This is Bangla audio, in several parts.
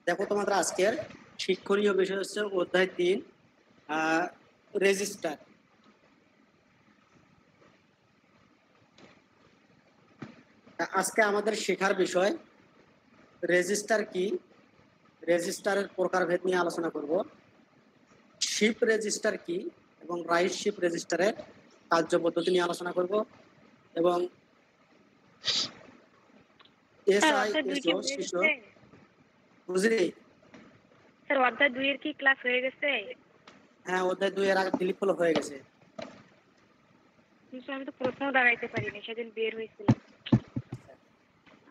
দেখো তোমাদের আজকের শিক্ষণীয় বিষয় হচ্ছে অধ্যায় 3 রেজিস্টার। আজকে আমাদের শেখার বিষয় রেজিস্টার কি, রেজিস্টারের প্রকারভেদ নিয়ে আলোচনা করব। শিপ রেজিস্টার কি এবং রাইট শিপ রেজিস্টারের কার্য পদ্ধতি নিয়ে আলোচনা করব এবং এসআইএসও শিশু বুঝলি। স্যার অধ্যায় 2 এর কি ক্লাস হয়ে গেছে? হ্যাঁ, অধ্যায় 2 এর আগে ক্লিক হলো হয়ে গেছে। কিন্তু আমি তো প্রশ্ন দাঁড়াইতে পারিনি, সেদিন বের হয়েছিল।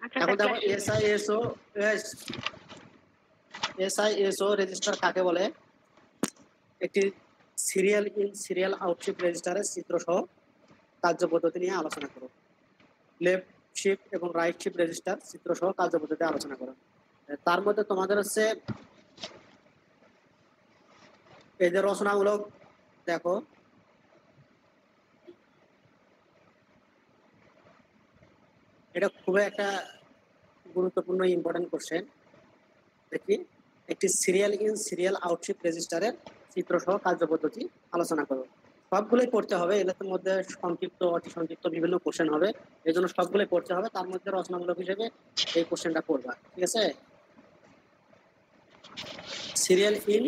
আচ্ছা, এখন দেখো এসআইএসও রেজিস্টার কাকে বলে। একটি সিরিয়াল ইন সিরিয়াল আউটশিপ রেজিস্টারের চিত্র সহ কার্য পদ্ধতি নিয়ে আলোচনা করো। লেফট শিপ এবং রাইট শিপ রেজিস্টার চিত্র সহ কার্য পদ্ধতি আলোচনা করো। তার মধ্যে তোমাদের হচ্ছে এই যে রচনামূলক দেখো, এটা খুবই একটা গুরুত্বপূর্ণ ইম্পর্টেন্ট কোশ্চেন। দেখি, একটি সিরিয়াল ইন সিরিয়াল আউটশিপ রেজিস্টারের চিত্র সহ কার্য পদ্ধতি আলোচনা করো। সবগুলোই পড়তে হবে, এগুলোর মধ্যে সংক্ষিপ্ত অতি সংক্ষিপ্ত বিভিন্ন কোশ্চেন হবে, এই জন্য সবগুলোই পড়তে হবে। তার মধ্যে রচনামূলক হিসেবে এই কোশ্চেনটা পড়বা, ঠিক আছে। সিরিয়াল ইন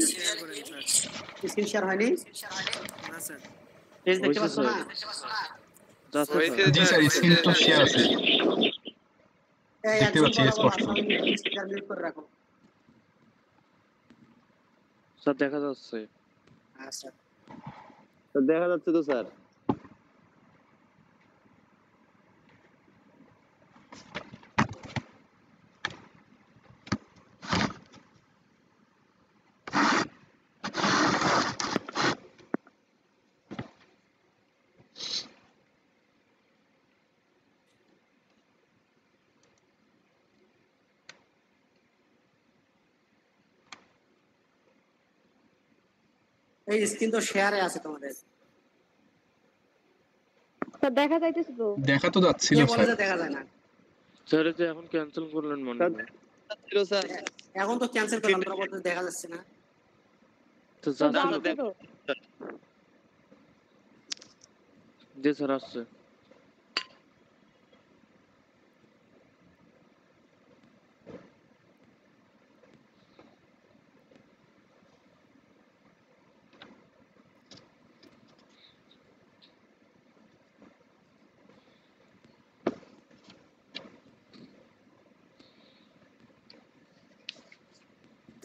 স্ক্রিন শেয়ার হয়নি, পেজ দেখতে পাচ্ছ না? জি স্যার, স্ক্রিন তো শেয়ার আছে, এই দেখতে পাচ্ছি স্পষ্ট। স্পিকার মিউট করে রাখো। স্যার দেখা যাচ্ছে। আচ্ছা, দেখা যাচ্ছে তো স্যার। এই স্ক্রিন তো শেয়ারে আছে তোমাদের। স্যার দেখা যাইতেছে তো? দেখা তো যাচ্ছিল কে বলে স্যার। যে দেখা যায় না? স্যার এই যে এখন ক্যান্সেল করলেন মনে হয়। ছিল স্যার, এখন তো ক্যান্সেল করলাম, তোরা বলতে দেখা যাচ্ছে না। তো স্যার যাচ্ছিল যাচ্ছে তো? জি স্যার আসছে।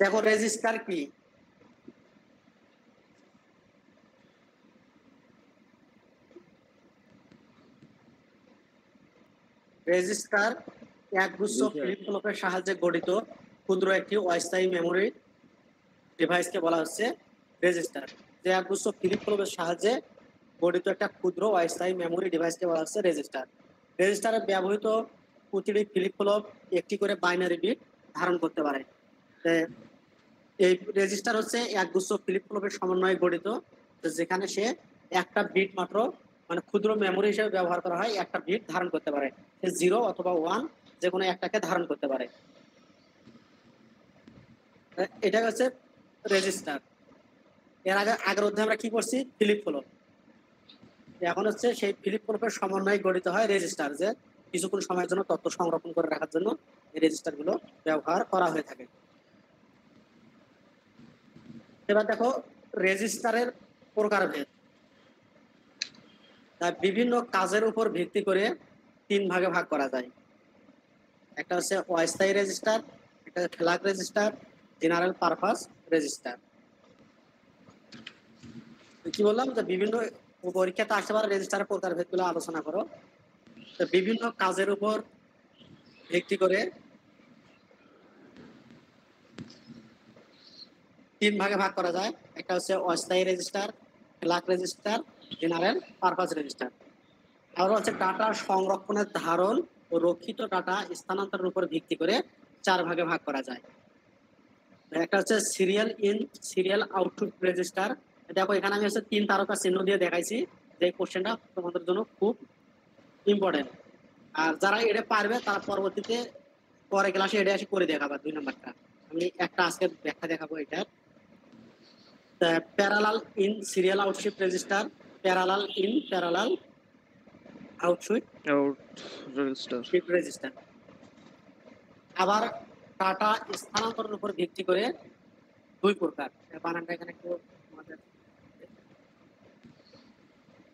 দেখো রেজিস্টার কি, রেজিস্টার একগুচ্ছ ফ্লিপ ফ্লপের সাহায্যে গঠিত ক্ষুদ্র একটি অস্থায়ী মেমোরি ডিভাইসকে বলা হচ্ছে রেজিস্টার। যে একগুচ্ছ ফ্লিপ ফ্লপের সাহায্যে গঠিত একটা ক্ষুদ্র অস্থায়ী মেমোরি ডিভাইসকে বলা হচ্ছে রেজিস্টার। রেজিস্টারে ব্যবহৃত প্রতিটি ফ্লিপ ফ্লপ একটি করে বাইনারি বিট ধারণ করতে পারে। এই রেজিস্টার হচ্ছে একগুচ্ছ ফ্লিপ ফ্লপের সমন্বয়ে গঠিত, যেখানে সে একটা বিট মাত্র মানে ক্ষুদ্র মেমোরি হিসেবে ব্যবহার করা হয়, একটা বিট ধারণ করতে পারে। সে 0 অথবা 1 যে কোনো একটাকে ধারণ করতে পারে। এটা হচ্ছে রেজিস্টার। এর আগের অধ্যায়ে আমরা কি করছি, ফ্লিপ ফ্লপ। এখন হচ্ছে সেই ফ্লিপ ফ্লপের সমন্বয়ে গঠিত হয় রেজিস্টার, যে কিছুক্ষণ সময়ের জন্য তথ্য সংরক্ষণ করে রাখার জন্য এই রেজিস্টার গুলো ব্যবহার করা হয়ে থাকে। এবার দেখো রেজিস্টারের প্রকারভেদ। বিভিন্ন কাজের উপর ভিত্তি করে 3 ভাগে ভাগ করা যায়। একটা হচ্ছে অস্থায়ী রেজিস্টার, একটা flag register, general purpose register. কি বললাম যে বিভিন্ন পরীক্ষাতে আসতে পারে রেজিস্টারের প্রকারভেদগুলো আলোচনা করো। তো বিভিন্ন কাজের উপর ভিত্তি করে 3 ভাগে ভাগ করা যায়। একটা হচ্ছে অস্থায়ী register, flag register, general purpose register. আর হচ্ছে ডাটা সংরক্ষণের ধারণ ও রক্ষিত ডাটা স্থানান্তরের উপর ভিত্তি করে 4 ভাগে ভাগ করা যায়। একটা হচ্ছে serial in serial output register. দেখো এখানে আমি হচ্ছে 3 তারকা চিহ্ন দিয়ে দেখাইছি, যে কোশ্চেনটা তোমাদের জন্য খুব ইম্পর্টেন্ট। আর যারা এটা পারবে তারা পরবর্তীতে পরে ক্লাসে এটা এসে করে দেখাবা 2 নাম্বারটা। আমি একটা আজকে ব্যাখ্যা দেখাবো এটা। Parallel in serial out shift register, parallel in parallel out shift out register. Shift register. আবার ডাটা স্থানান্তরের উপর ভিত্তি করে দুই প্রকার, বানানটা এখানে একটু আমাদের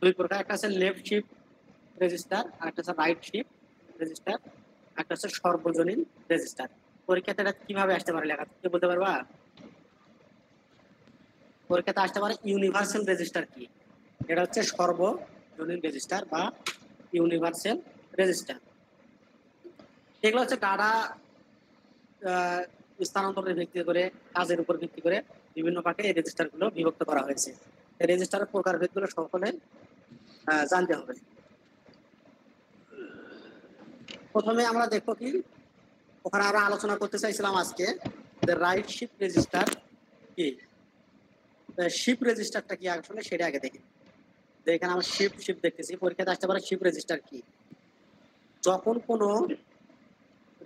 দুই প্রকার, একটা আছে লেফট শিফট রেজিস্টার আর একটা আছে রাইট শিফট রেজিস্টার, একটা হচ্ছে সর্বজনীন রেজিস্টার। পরীক্ষাতে এটা কিভাবে আসতে পারে লেখা, তুমি বলতে পারবা? পরীক্ষাতে আসতে পারে ইউনিভার্সাল রেজিস্টার কি, এটা হচ্ছে সর্বজনীন রেজিস্টার বা ইউনিভার্সাল রেজিস্টার। এগুলো হচ্ছে ডাটা স্থানান্তরের ভিত্তি করে, কাজের উপর ভিত্তি করে বিভিন্ন ভাগে এই রেজিস্টার গুলো বিভক্ত করা হয়েছে। এই রেজিস্টারের প্রকারভেদগুলো সকলে জানতে হবে। প্রথমে আমরা দেখবো কি, ওখানে আমরা আলোচনা করতে চাইছিলাম আজকে যে রাইট শিফট রেজিস্টার কি, শিফট রেজিস্টারটা কি আসলে সেটা আগে দেখি। এখানে আমরা শিফট শিফট দেখতেছি, পরীক্ষাতে আসতে পারে শিফট রেজিস্টার কি। যখন কোনো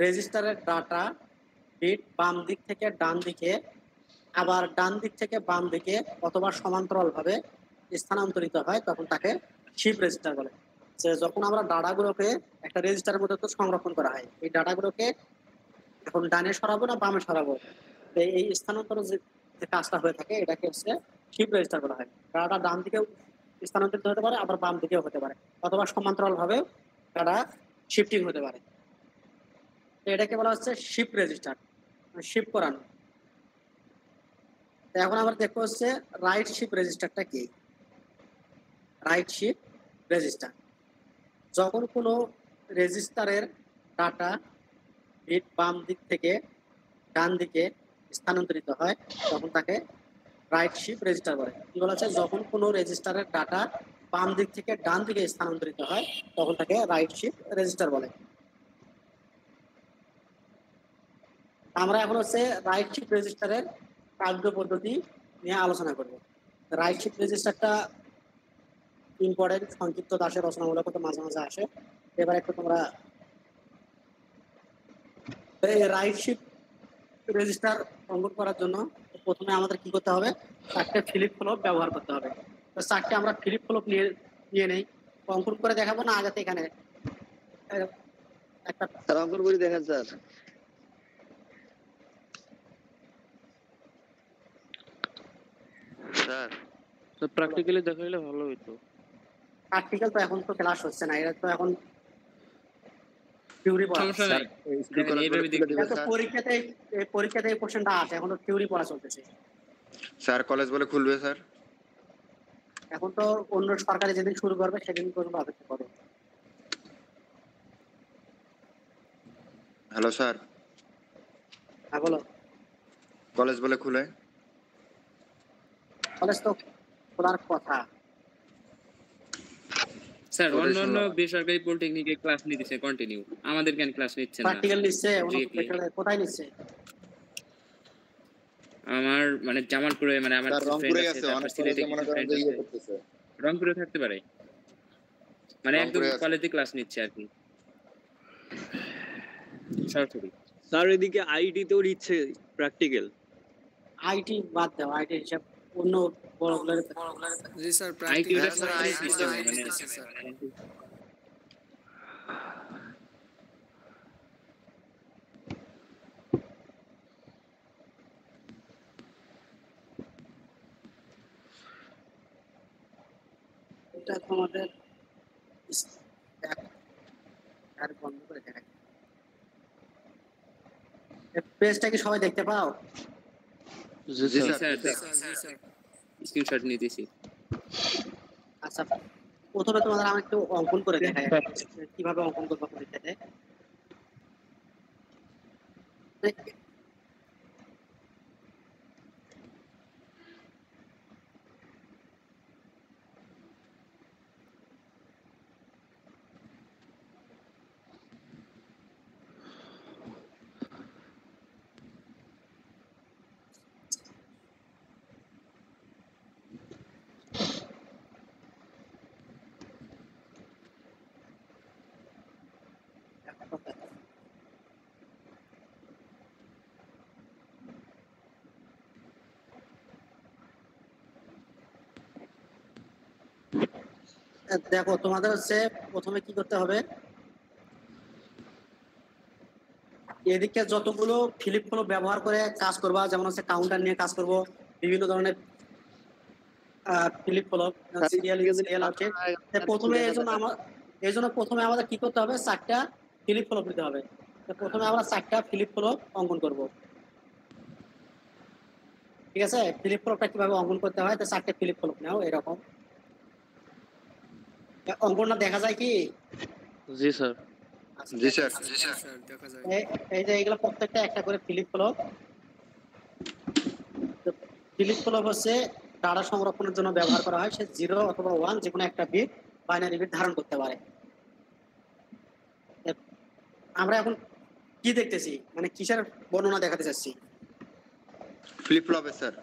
রেজিস্টারের ডাটা বিট বাম দিক থেকে ডান দিকে, আবার ডান দিক থেকে বাম দিকে অথবা সমান্তরাল ভাবে স্থানান্তরিত হয়, তখন তাকে শিফট রেজিস্টার বলে। যখন আমরা ডাটাগুলোকে একটা রেজিস্টারের মধ্যে তো সংরক্ষণ করা হয়, এই ডাটাগুলোকে এখন ডানে সরাবো না বামে সরাবো, এই স্থানান্তর যে কাজটা হয়ে থাকে এটাকে হচ্ছে শিফট রেজিস্টার বলা হয়। ডাটা ডান দিকেও স্থানান্তরিত হতে পারে, আবার বাম দিকেও হতে পারে, অথবা সমান্তরাল ভাবে ডাটা শিফটিং হতে পারে। এটাকে বলা হচ্ছে শিফট রেজিস্টার, শিফট করানো। এখন আমরা দেখবো হচ্ছে রাইট শিফট রেজিস্টারটা কি। রাইট শিফট রেজিস্টার, যখন কোনো রেজিস্টারের ডাটা বিট বাম দিক থেকে ডান দিকে স্থানান্তরিত হয়, তখন তাকে রাইট শিফট রেজিস্টার বলে। কি বলা হচ্ছে, যখন কোনো রেজিস্টারের ডাটা বাম দিক থেকে ডান দিকে স্থানান্তরিত হয়, তখন তাকে রাইট শিফট রেজিস্টার বলে। আমরা এখন হচ্ছে রাইট শিফট রেজিস্টারের কার্য পদ্ধতি নিয়ে আলোচনা করব। রাইট শিফট রেজিস্টারটা ইম্পর্টেন্ট, সংক্ষিপ্ত দাসের রচনামূলক তো মাঝে মাঝে আসে। এবার একটু তোমরা রাইট শিফট রেজিস্টার অঙ্কন করার জন্য প্রথমে আমাদের কি করতে হবে, চারটে ফিলিপ ফ্লপ ব্যবহার করতে হবে। তো চারটে আমরা ফিলিপ ফ্লপ নিয়ে নেই, অঙ্কন করে দেখাবো না আগে এখানে একটা স্যার অঙ্কন করে দেখেন স্যার। স্যার প্র্যাকটিক্যালি দেখাইলে ভালো হইতো। প্র্যাকটিক্যাল তো এখন তো ক্লাস হচ্ছে না, এটা তো এখন থিওরি পড়া। সমস্যা নাই, এইভাবে দেখতে তো পরীক্ষাতে এই কোশ্চেনটা আসে, এখন তো থিওরি পড়া চলতেছে। স্যার কলেজ বলে খুলবে স্যার? এখন তো অন্য সরকারি যেদিন শুরু করবে সেদিন পর্যন্ত অপেক্ষা করো। হ্যালো স্যার, হ্যাঁ বলো। কলেজ বলে খুলে? কলেজ তো খোলার কথা। স্যার অন্য বেসরকারি পলিটেকনিকে ক্লাস নিতেছে কন্টিনিউ, আমাদের কেন ক্লাস নিচ্ছে না? প্র্যাকটিক্যাল নিচ্ছে, কোথায় নিচ্ছে? আমার মানে জামালপুরে, মানে আমার রংপুরে আছে, অনেক সিলেটে মনে করেন যে ইয়ে করতেছে। রংপুরে থাকতে পারে, মানে একদম কলেজে ক্লাস নিচ্ছে আর কি সরাসরি। স্যার এদিকে আইটি তেও নিচ্ছে প্র্যাকটিক্যাল। আইটি বাদ দাও, আইটি হিসাব অন্য বড়গুলোর। জি স্যার, আইটি প্র্যাকটিক্যাল ওটা সরাসরি সিস্টেম, মানে এটা তোমাদের আর বন্ধ করে দেখা, পেজটা কি সবাই দেখতে পাও? জি স্যার, স্ক্রিনশট নিতেছি। আচ্ছা, প্রথমে তোমাদের আমি একটু অঙ্কন করে দেখাই কিভাবে অঙ্কন করবো পরীক্ষাতে। দেখো তোমাদের হচ্ছে প্রথমে কি করতে হবে, এদিকে যতগুলো ফিলিপ ফ্লপ ব্যবহার করে কাজ করবা, যেমন হচ্ছে কাউন্টার নিয়ে কাজ করব, বিভিন্ন ধরনের flip flop, serial in serial আছে। প্রথমে এই জন্য প্রথমে আমাদের কি করতে হবে, 4টা ফিলিপ ফ্লপ দিতে হবে। তো প্রথমে আমরা 4টা ফিলিপ ফ্লপ অঙ্কন করব, ঠিক আছে? ফিলিপ ফ্লপটা কিভাবে অঙ্কন করতে হয়, তো 4টে ফিলিপ ফ্লপ নাও এরকম। অঙ্কনটা দেখা যায় কি? জি স্যার। জি স্যার। এই যে এগুলো প্রত্যেকটা একটা করে ফিলিপ ফ্লপ। ফিলিপ ফ্লপ হচ্ছে ডাটা সংরক্ষণের জন্য ব্যবহার করা হয়। সে 0 অথবা 1 যে কোনো একটা বিট, বাইনারি বিট ধারণ করতে পারে। আমরা এখন কি দেখতেছি, মানে কিসের বর্ণনা দেখাতে চাচ্ছি? ফ্লিপ ফ্লপে sir.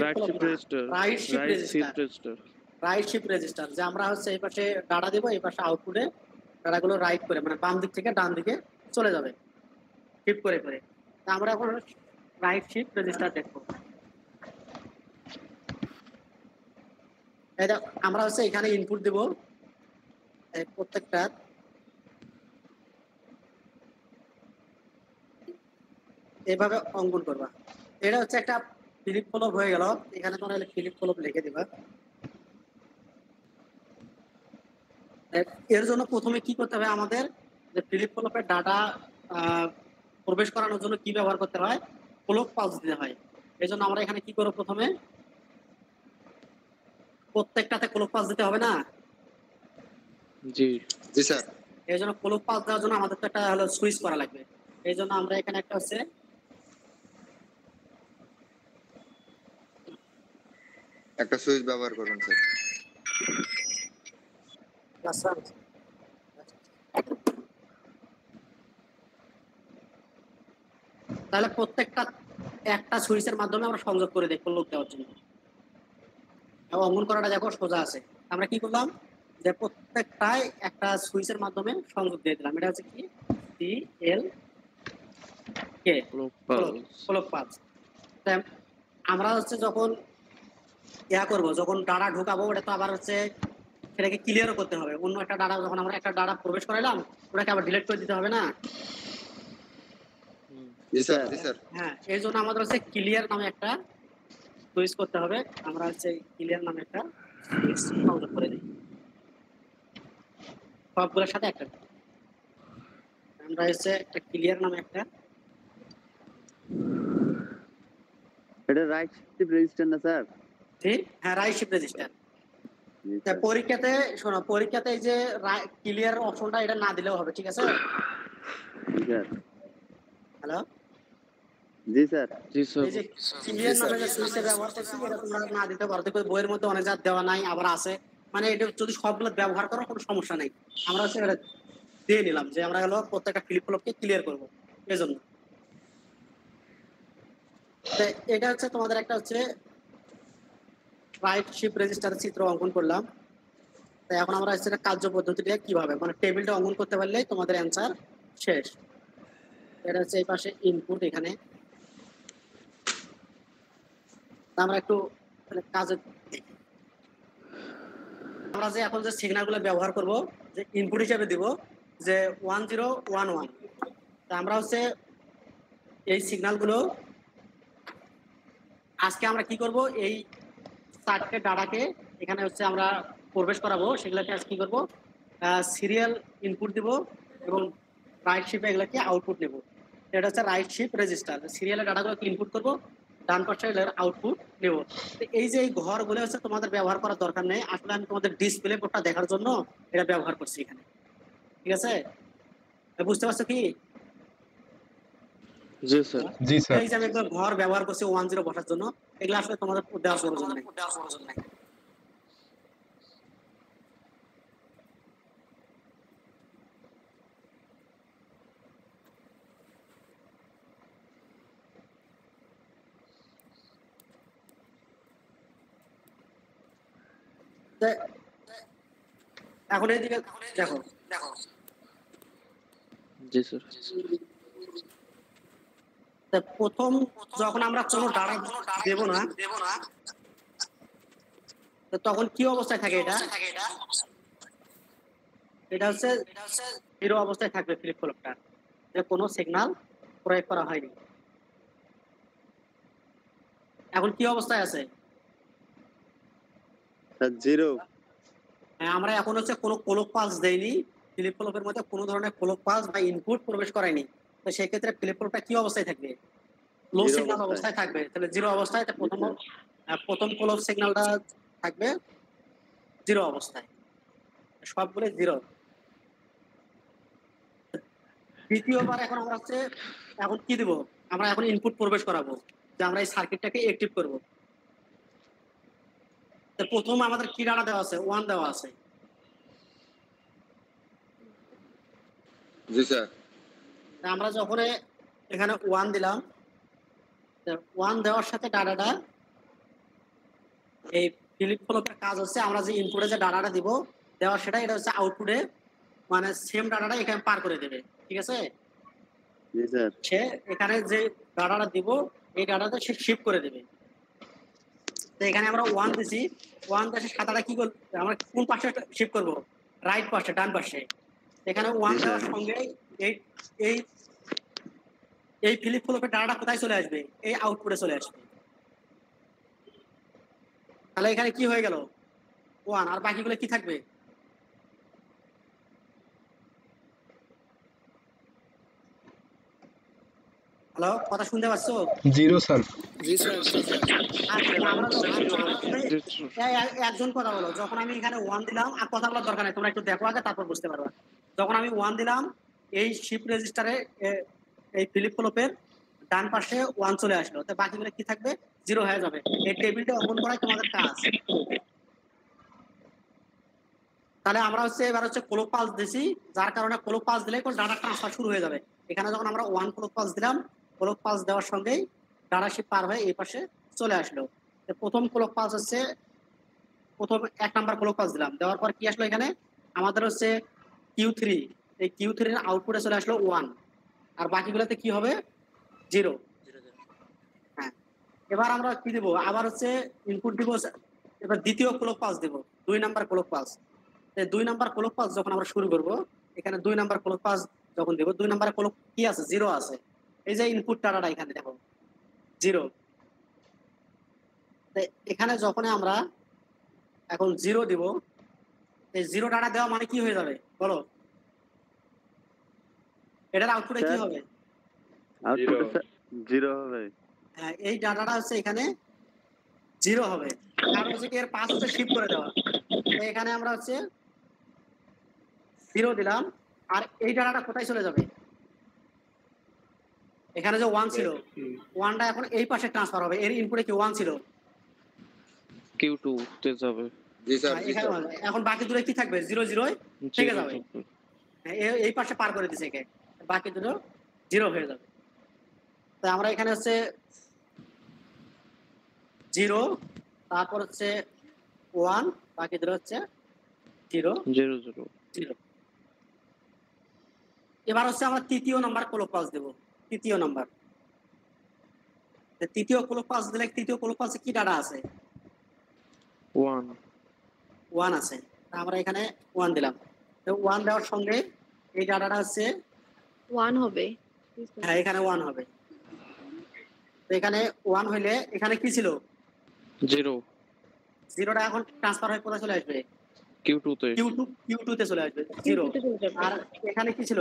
Right shift register. Right shift register. Right shift register, যে আমরা হচ্ছে এই পাশে ডাটা দেব, এই পাশে আউটপুটে ডাটাগুলো রাইট করে, মানে বাম দিক থেকে ডান দিকে চলে যাবে শিফট করে করে। আমরা এখন রাইট শিফট রেজিস্টার দেখবো। এটা আমরা হচ্ছে এখানে ইনপুট দেব, প্রত্যেকটা এইভাবে অঙ্কন করবা। এটা হচ্ছে একটা ফিলিপ ফ্লপ হয়ে গেল। এখানে তোমরা ফিলিপ ফ্লপ লিখে দিবা। এর জন্য প্রথমে কি করতে হবে আমাদের, যে ফিলিপ ফ্লপের ডাটা প্রবেশ করানোর জন্য কি ব্যবহার করতে হয়, ক্লক পালস দিতে হয়। এই জন্য আমরা এখানে কি করব, প্রথমে প্রত্যেকটাতে ক্লক পালস দিতে হবে না? জি জি স্যার। এই জন্য ক্লক পালস দেওয়ার জন্য আমাদের তো একটা হলো সুইচ করা লাগবে। এই জন্য আমরা এখানে একটা হচ্ছে একটা সুইচ ব্যবহার করুন স্যার। তাহলে প্রত্যেকটা একটা সুইচের মাধ্যমে আমরা সংযোগ করে দেখবো লোক দেওয়ার জন্য। অঙ্কন করাটা দেখো সোজা আছে। আমরা কি করলাম, যে প্রত্যেকটাই একটা সুইচের মাধ্যমে সংযোগ দিয়ে দিলাম। এটা হচ্ছে কি, C L K clock pulse. আমরা হচ্ছে যখন করবো, যখন ডাটা ঢোকাবো, ওটা তো আবার হচ্ছে সেটাকে ক্লিয়ারও করতে হবে। অন্য একটা ডাটা, যখন আমরা একটা ডাটা প্রবেশ করাইলাম, ওটাকে আবার ডিলিট করে দিতে হবে না? জি স্যার। জি স্যার। হ্যাঁ, এই জন্য আমাদের হচ্ছে ক্লিয়ার নামে একটা সুইচ করতে হবে। আমরা হচ্ছে ক্লিয়ার নামে একটা সুইচ সংযোগ করে দিই সবগুলোর সাথে একটা। আমরা হচ্ছে একটা ক্লিয়ার নামে একটা, এটা রাইট শিফট রেজিস্টার না স্যার? ঠিক, হ্যাঁ রাইট শিফট রেজিস্টার। পরীক্ষাতে শোনো, পরীক্ষাতে এই যে ক্লিয়ার অপশনটা এটা না দিলেও হবে, ঠিক আছে? হ্যালো, জি স্যার। জি স্যার। এই যে ক্লিয়ার নামে যে সুইচটা ব্যবহার করছি, এটা তোমরা না দিতে পারো। দেখো বইয়ের মধ্যে অনেক জাত দেওয়া নাই, আবার আছে। মানে এটা যদি সবগুলো ব্যবহার করো কোনো সমস্যা নাই। আমরা হচ্ছে এটা দিয়ে নিলাম যে আমরা হলো প্রত্যেকটা ফ্লিপ ফ্লপকে ক্লিয়ার করবো, এই জন্য। এটা হচ্ছে তোমাদের একটা হচ্ছে রাইট শিফট রেজিস্টারের চিত্র অঙ্কন করলাম। তাই এখন আমরা হচ্ছে কার্য পদ্ধতিটা কিভাবে, মানে টেবিলটা অঙ্কন করতে পারলেই তোমাদের অ্যান্সার শেষ। এটা হচ্ছে এই পাশে ইনপুট, এখানে আমরা একটু কাজে আমরা যে এখন যে সিগন্যালগুলো ব্যবহার করব, যে ইনপুট হিসেবে দিব যে 1011। তা আমরা হচ্ছে এই সিগন্যালগুলো আজকে আমরা কি করব, এই 4টে ডাটাকে এখানে হচ্ছে আমরা প্রবেশ করাবো। সেগুলোকে আজকে কি করব, সিরিয়াল ইনপুট দিব এবং রাইট শিফটে এগুলোকে আউটপুট নেব। এটা হচ্ছে রাইট শিফট রেজিস্টার। সিরিয়ালের ডাটাগুলোকে ইনপুট করব, ডান পাশে আউটপুট নেব। এই যে এই ঘরগুলো হচ্ছে তোমাদের ব্যবহার করার দরকার নেই। আসলে আমি তোমাদের ডিসপ্লে বোর্ডটা দেখার জন্য এটা ব্যবহার করছি এখানে, ঠিক আছে? বুঝতে পারছো কি? জি স্যার। জি স্যার। এই যে আমি একটা ঘর ব্যবহার করছি 10 বসার জন্য, এগুলো আসলে তোমাদের দেওয়ার প্রয়োজন নেই। এখন এইদিকে দেখো, জি স্যার। প্রথম যখন আমরা কোনো ডাটা দেব না, তখন কি অবস্থায় থাকে এটা, এটা হচ্ছে জিরো অবস্থায় থাকবে ফ্লিপ ফ্লপটা, যে কোনো সিগন্যাল প্রয়োগ করা হয়নি। এখন কি অবস্থায় আছে? জিরো। আমরা এখন হচ্ছে কোনো ক্লক পালস দেইনি, ফ্লিপ ফ্লপের মধ্যে কোনো ধরনের ক্লক পালস বা ইনপুট প্রবেশ করায়নি, তো সেই ক্ষেত্রে ফ্লিপ ফ্লপটা কি অবস্থায় থাকবে? লো Zero সিগন্যাল অবস্থায়। অবস্থায় থাকবে। তাহলে জিরো অবস্থায় প্রথম ক্লক সিগন্যালটা থাকবে জিরো অবস্থায়, সবগুলো জিরো। দ্বিতীয়বার এখন আমরা হচ্ছে এখন কি দিব? আমরা এখন ইনপুট প্রবেশ করাবো, যে আমরা এই সার্কিটটাকে অ্যাক্টিভ করব। তো প্রথম আমাদের কি ডাটা দেওয়া আছে? 1 দেওয়া আছে। জি স্যার। তা আমরা যখন এখানে 1 দিলাম, 1 দেওয়ার সাথে ডাটাটা এই ফ্লিপ ফ্লপের কাজ হচ্ছে আমরা যে ইনপুটে যে ডাটাটা দিব দেওয়ার সেটা এটা হচ্ছে আউটপুটে মানে সেম ডাটাটা এখানে পার করে দেবে, ঠিক আছে? জি স্যার। সে এখানে যে ডাটাটা দিব এই ডাটাটা সে শিফট করে দেবে। তো এখানে আমরা 1 দিছি, 1 দেওয়ার সাদাটা কি করব? আমরা কোন পাশে শিফট করব? রাইট পাশে, ডান পাশে। এখানে 1 দেওয়ার সঙ্গে এই এই এই ফ্লিপ ফ্লপের ডাটাটা কোথায় চলে আসবে? এই আউটপুটে চলে আসবে। তাহলে এখানে কি হয়ে গেল? 1, আর বাকিগুলো কি থাকবে? হ্যালো, কথা শুনতে পাচ্ছ? Zero sir. একজন কথা বলো। যখন আমি এখানে 1 দিলাম, আর কথা বলার দরকার নাই, তোমরা একটু দেখো আগে, তারপর বুঝতে পারবা। যখন আমি 1 দিলাম, এই শিফট রেজিস্টারে এই ফ্লিপ ফ্লপের ডান পাশে 1 চলে আসলো, তো বাকিগুলো কি থাকবে? জিরো হয়ে যাবে। এই টেবিলটা ওপেন করাই তোমাদের কাজ। তাহলে আমরা হচ্ছে এবার হচ্ছে ক্লক পালস দিছি, যার কারণে ক্লক পালস দিলে ডাটা ট্রান্সফার শুরু হয়ে যাবে। এখানে যখন আমরা 1 ক্লক পালস দিলাম, ক্লক পালস দেওয়ার সঙ্গেই ডাটা শিপ পার হয়ে এই পাশে চলে আসলো। প্রথম ক্লক পালস হচ্ছে প্রথম 1 নাম্বার ক্লক পালস দিলাম, দেওয়ার পর কি আসলো? এখানে আমাদের হচ্ছে Q3, এই Q3 এর আউটপুটে চলে আসলো 1, আর বাকিগুলোতে কি হবে? 0। হ্যাঁ, এবার আমরা কি দেব? আবার হচ্ছে ইনপুট দিব, এবার দ্বিতীয় ক্লক পালস দেব, 2 number clock pulse. 2 number clock pulse যখন আমরা শুরু করব, এখানে 2 নাম্বার ক্লক পালস যখন দেব, 2 নাম্বার ক্লক কি আছে? 0 আছে। এই যে ইনপুট ডাটাটা এখানে দেখো 0। এখানে যখন আমরা এখন 0 দিব, এই 0 ডাটা দেওয়া মানে কি হয়ে যাবে বলো? এটার আউটপুটে কি হবে? আউটপুটে জিরো হবে। হ্যাঁ, এই ডাটাটা হচ্ছে এখানে 0 হবে, কারণ হচ্ছে কি এর পাস হচ্ছে শিফট করে দেওয়া। তো এখানে আমরা হচ্ছে 0 দিলাম, আর এই ডাটাটা কোথায় চলে যাবে? এখানে যে 1 ছিল, 1টা এখন এই পাশে ট্রান্সফার হবে। এর ইনপুটে কি 1 ছিল? Q2 তে যাবে। জি স্যার। এখন বাকি দুটো কি থাকবে? 0 0 থেকে যাবে। এই পাশে পার করে দিছে, বাকি দুটো 0 হয়ে যাবে। তো আমরা এখানে হচ্ছে 0, তারপর হচ্ছে 1, বাকি দুটো হচ্ছে 0 0 0 0। এবার হচ্ছে আমরা তৃতীয় নাম্বার ক্লক পালস দেব। তৃতীয় নাম্বার, তৃতীয় ক্লক পালস দিলে তৃতীয় ক্লক পালসে কি ডাটা আছে? 1 আছে। আমরা এখানে 1 দিলাম, তো 1 দেওয়ার সঙ্গে এই ডাটাটা হচ্ছে 1 হবে। হ্যাঁ, এখানে 1 হবে। তো এখানে 1 হইলে এখানে কি ছিল? 0 0টা এখন ট্রান্সফার হয়ে কোথায় চলে আসবে? Q2 তে। Q2 তে চলে আসবে 0। আর এখানে কি ছিল?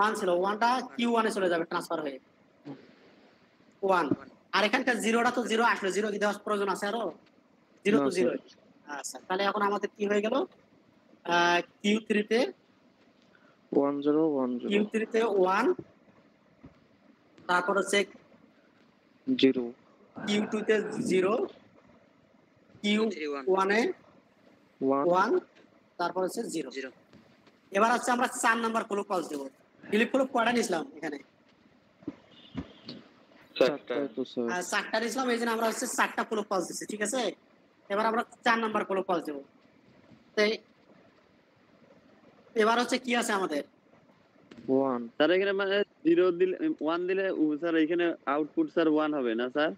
1 ছিল, 1টা Q1 এ চলে যাবে ট্রান্সফার হয়ে 1। আর এখানকার 0টা তো 0 আসলো, 0 কি দেওয়ার প্রয়োজন আছে আরো? 0 তো 0। আচ্ছা, তাহলে এখন আমাদের কি হয়ে গেল? Q3 তে 1 0 1 0 Q3 তে 1, তারপর হচ্ছে 0 Q2 তে 0, Q1 এ 1, তারপর হচ্ছে 0। এবার হচ্ছে আমরা 4 নাম্বার ক্লক পালস দেব। ফ্লিপ ফ্লপ কয়টা নিছিলাম এখানে? 4টা তো স্যার। 4টা নিছিলাম, এই জন্য আমরা হচ্ছে 4টা ক্লক পালস দিচ্ছি, ঠিক আছে? এবার আমরা 4 নাম্বার ক্লক পালস দেব। এবার হচ্ছে কি আছে আমাদের? 1 স্যার এখানে মানে 0 দিলে 1 দিলে স্যার এখানে আউটপুট স্যার 1 হবে না স্যার?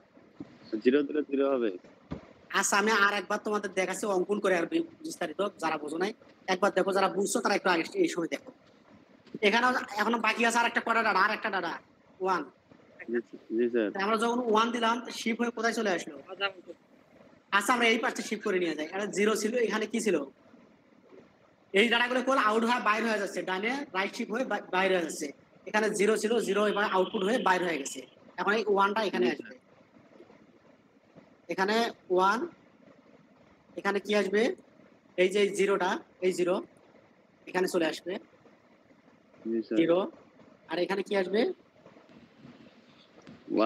0 দিলে 0 হবে। আচ্ছা, আমি আর একবার তোমাদের দেখাচ্ছি অঙ্কন করে আর বিস্তারিত, যারা বোঝো নাই। একবার দেখো, যারা বুঝছো তারা একটু আগে এই সময় দেখো। এখানে এখনো বাকি আছে আর একটা কটা ডাটা, আর একটা ডাটা 1। জি স্যার। আমরা যখন 1 দিলাম শিপ হয়ে কোথায় চলে আসলো? আচ্ছা আমরা এই পাশে শিপ করে নিয়ে যাই। এটা 0 ছিল, এখানে কি ছিল? এই ডাটাগুলো কোন আউট হয়ে বাইরে হয়ে যাচ্ছে, ডানে রাইট শিপ হয়ে বাইরে হয়ে যাচ্ছে। এখানে 0 ছিল, 0 এবার আউটপুট হয়ে বাইরে হয়ে গেছে। এখন এই 1টা এখানে আসবে, এখানে 1, এখানে কি আসবে? এই যে 0টা, এই 0 এখানে চলে আসবে, জি স্যার। 0। আর এখানে কি আসবে?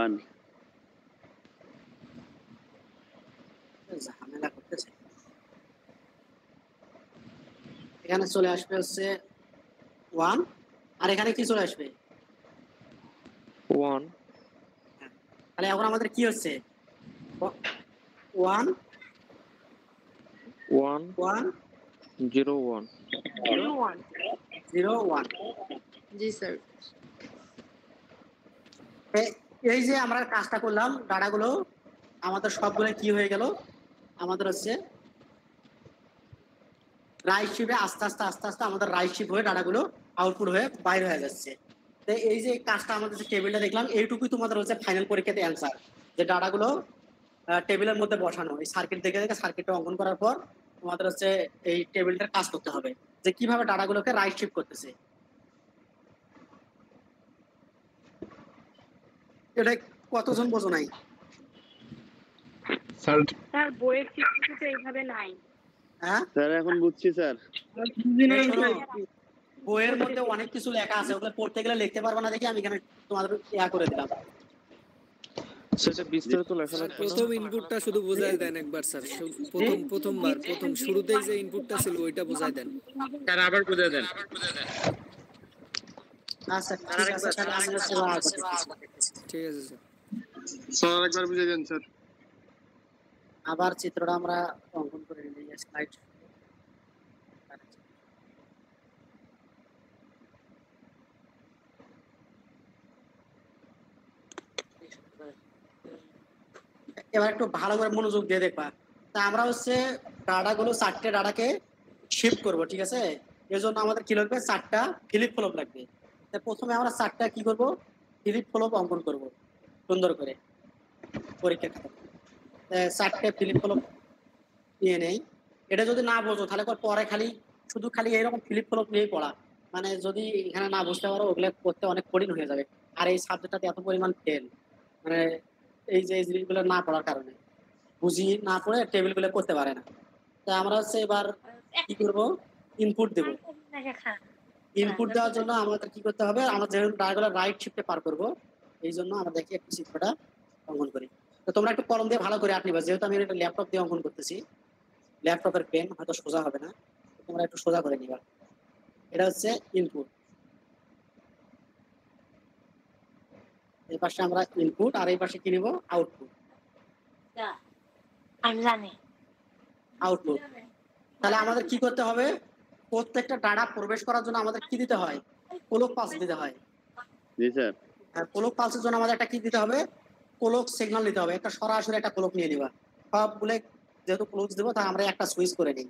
1 ঝামেলা করতেছে। এখানে চলে আসবে হচ্ছে 1, আর এখানে কি চলে আসবে? 1 তাহলে এখন আমাদের কি হচ্ছে? 1 1 1 0 1 0 1। জি স্যার। এই যে আমরা কাজটা করলাম, ডাটাগুলো আমাদের সবগুলো কি হয়ে গেল? আমাদের হচ্ছে রাইট শিপে আস্তে আস্তে আস্তে আস্তে আমাদের রাইট শিপ হয়ে ডাটাগুলো আউটপুট হয়ে বাইরে হয়ে যাচ্ছে। তো এই যে কাজটা আমাদের যে টেবিলটা দেখলাম, এইটুকুই তোমাদের হচ্ছে ফাইনাল পরীক্ষাতে অ্যান্সার, যে ডাটাগুলো টেবিলের মধ্যে বসানো। এই সার্কিট দেখে দেখে সার্কিটটা অঙ্কন করার পর তোমাদের হচ্ছে এই টেবিলটার কাজ করতে হবে, যে কিভাবে ডাটাগুলোকে রাইট শিফট করতেছে। এটা কতজন বোঝো নাই? স্যার স্যার বইয়ের চিত্রটা এইভাবে নাই। হ্যাঁ স্যার এখন বুঝছি স্যার। শোনো, বইয়ের মধ্যে অনেক কিছু লেখা আছে, ওগুলো পড়তে গেলে লিখতে পারবো না দেখি আমি এখানে তোমাদের ইয়া করে দিলাম। সেটা বিস্তারিত লেখা লাগবে না? প্রথম ইনপুটটা শুধু বোঝাই দেন একবার স্যার, প্রথম শুরুতেই যে ইনপুটটা ছিল ওইটা বোঝাই দেন স্যার আবার বুঝিয়ে দেন। আচ্ছা ঠিক আছে, তাহলে আমি হচ্ছে ইয়া করতেছি। ঠিক আছে স্যার। স্যার আরেকবার বুঝিয়ে দেন স্যার। আবার চিত্রটা আমরা অঙ্কন করে নিই, স্লাইড। এবার একটু ভালো করে মনোযোগ দিয়ে দেখবা। তা আমরা হচ্ছে ডাটাগুলো 4টে ডাটাকে শিফট করব, ঠিক আছে? এর জন্য আমাদের কি লাগবে? 4টা ফিলিপ ফ্লপ লাগবে। তা প্রথমে আমরা 4টা কি করব? ফিলিপ ফ্লপ অঙ্কন করব সুন্দর করে পরীক্ষা খাতা। 4টে ফিলিপ ফ্লপ নিয়ে নেই। এটা যদি না বোঝো তাহলে পরে শুধু খালি এইরকম ফিলিপ ফ্লপ নিয়েই পড়া, মানে যদি এখানে না বুঝতে পারো ওগুলো করতে অনেক কঠিন হয়ে যাবে। আর এই সাবজেক্টটাতে এত পরিমাণ ফেল, মানে এই যে জিনিসগুলো না পড়ার কারণে, বুঝি না পড়ে টেবিলগুলো করতে পারে না। তো আমরা হচ্ছে এবার কি করব? ইনপুট দেব। ইনপুট দেওয়ার জন্য আমাদের কি করতে হবে? আমরা যেহেতু ডায়াগুলো রাইট শিফটে পার করব, এই জন্য আমরা দেখি একটু চিত্রটা অঙ্কন করি। তো তোমরা একটু কলম দিয়ে ভালো করে আঁক নিবা, যেহেতু আমি এটা ল্যাপটপ দিয়ে অঙ্কন করতেছি, ল্যাপটপের পেন হয়তো সোজা হবে না, তোমরা একটু সোজা করে নিবা। এটা হচ্ছে ইনপুট, এই পাশে আমরা ইনপুট, আর এই পাশে কি নিব? আউটপুট। আমি জানি আউটপুট। তাহলে আমাদের কি করতে হবে? প্রত্যেকটা ডাটা প্রবেশ করার জন্য আমাদের কি দিতে হয়? কোলক পালস দিতে হয়। জি স্যার। আর কোলক পালসের জন্য আমাদের একটা কি দিতে হবে? কোলক সিগন্যাল দিতে হবে। একটা সরাসরি একটা কোলক নিয়ে নিবা। সবগুলো যেহেতু ক্লোজ দেবো, তাই আমরা একটা সুইচ করে নিই।